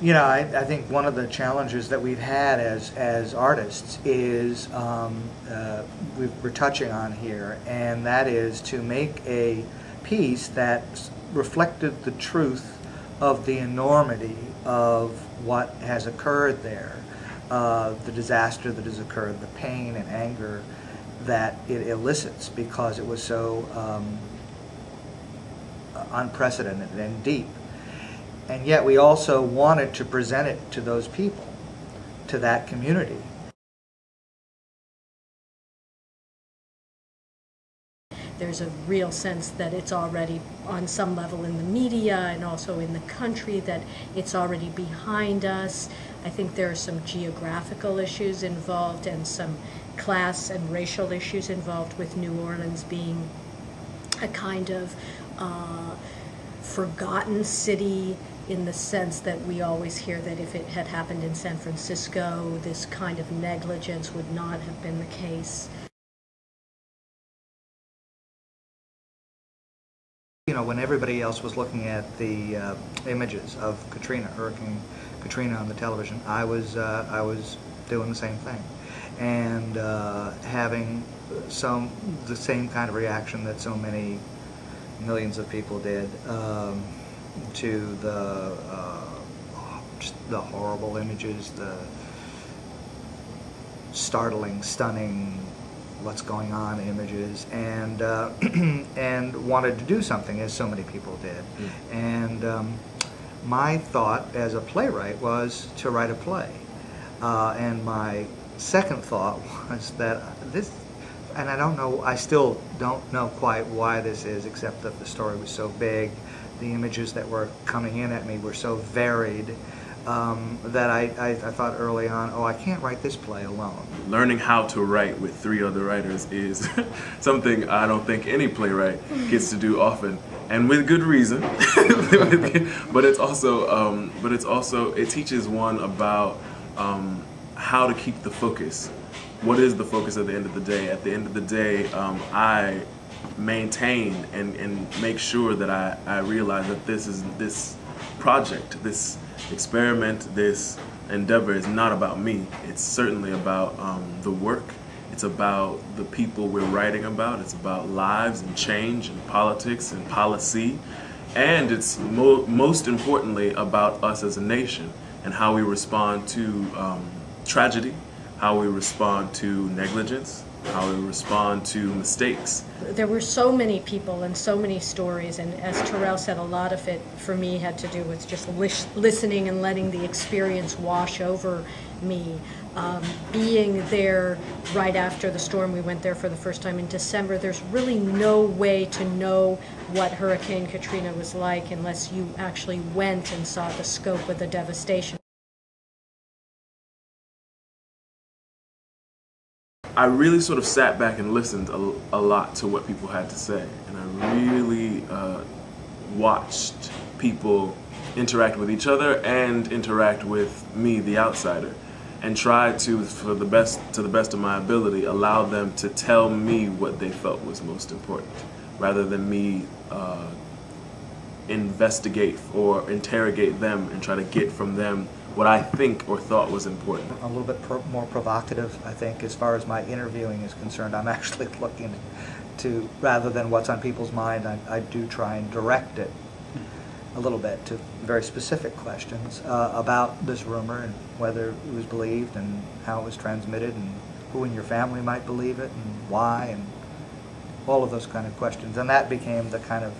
You know, I think one of the challenges that we've had as artists is we're touching on here, and that is to make a piece that reflected the truth of the enormity of what has occurred there, the disaster that has occurred, the pain and anger that it elicits because it was so unprecedented and deep. And yet we also wanted to present it to those people, to that community. There's a real sense that it's already on some level in the media and also in the country, that it's already behind us. I think there are some geographical issues involved and some class and racial issues involved with New Orleans being a kind of forgotten city, in the sense that we always hear that if it had happened in San Francisco, this kind of negligence would not have been the case. You know, when everybody else was looking at the images of Katrina, Hurricane Katrina on the television, I was doing the same thing, and having the same kind of reaction that so many millions of people did to just the horrible images, the startling, stunning, what's going on images, and and wanted to do something, as so many people did. And my thought as a playwright was to write a play, and my second thought was that this, and I still don't know quite why this is, except that the story was so big, the images that were coming in at me were so varied, that I thought early on, oh, I can't write this play alone. Learning how to write with 3 other writers is something I don't think any playwright gets to do often, and with good reason. But it's also it teaches one about how to keep the focus. What is the focus at the end of the day? At the end of the day, I maintain and make sure that I realize that this project, this experiment, this endeavor is not about me. It's certainly about the work. It's about the people we're writing about. It's about lives and change and politics and policy. And it's most importantly about us as a nation and how we respond to tragedy, how we respond to negligence, how we respond to mistakes. There were so many people and so many stories, and as Terrell said, a lot of it for me had to do with just listening and letting the experience wash over me. Being there right after the storm, we went there for the first time in December. There's really no way to know what Hurricane Katrina was like unless you actually went and saw the scope of the devastation. I really sort of sat back and listened a lot to what people had to say, and I really watched people interact with each other and interact with me, the outsider, and tried to, to the best of my ability, allow them to tell me what they felt was most important, rather than me investigate or interrogate them and try to get from them what I think or thought was important. A little bit more provocative, I think, as far as my interviewing is concerned. I'm actually looking to, rather than what's on people's mind, I do try and direct it a little bit to very specific questions about this rumor and whether it was believed and how it was transmitted and who in your family might believe it and why, and all of those kind of questions. And that became the kind of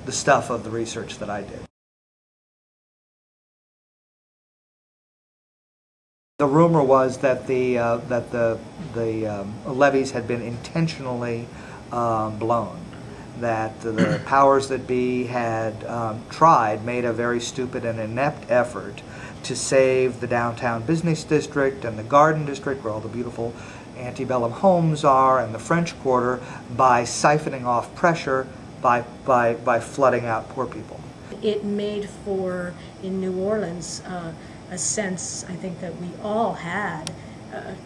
the stuff of the research that I did. The rumor was that the levees had been intentionally blown, that the powers that be had made a very stupid and inept effort to save the downtown business district and the garden district where all the beautiful antebellum homes are and the French Quarter by siphoning off pressure by flooding out poor people. It made for, in New Orleans, a sense, I think, that we all had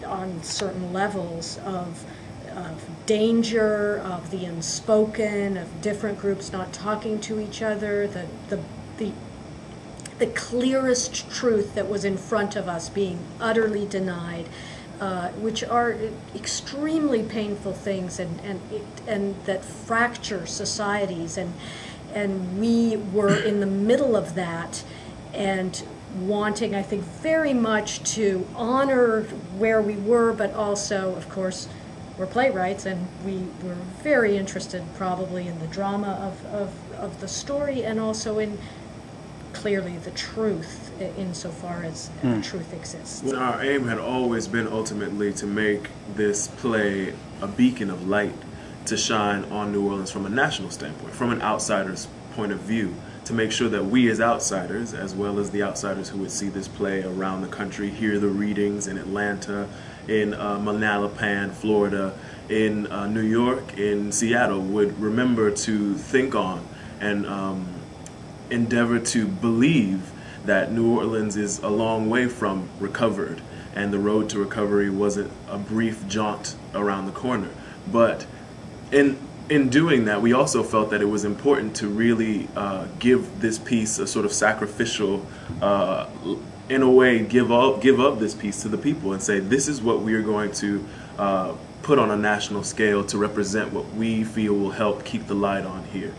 on certain levels of danger, of the unspoken, of different groups not talking to each other, the the clearest truth that was in front of us being utterly denied, which are extremely painful things and that fracture societies, and we were in the middle of that, and wanting, I think, very much to honor where we were, but also, of course, we're playwrights, and we were very interested probably in the drama of the story, and also in clearly the truth, insofar as truth exists. Our aim had always been ultimately to make this play a beacon of light to shine on New Orleans from a national standpoint, from an outsider's point of view, to make sure that we as outsiders, as well as the outsiders who would see this play around the country, hear the readings in Atlanta, in Manalapan, Florida, in New York, in Seattle, would remember to think on and endeavor to believe that New Orleans is a long way from recovered, and the road to recovery wasn't a brief jaunt around the corner. But in doing that, we also felt that it was important to really give this piece a sort of sacrificial, in a way, give up this piece to the people and say, this is what we are going to put on a national scale to represent what we feel will help keep the light on here.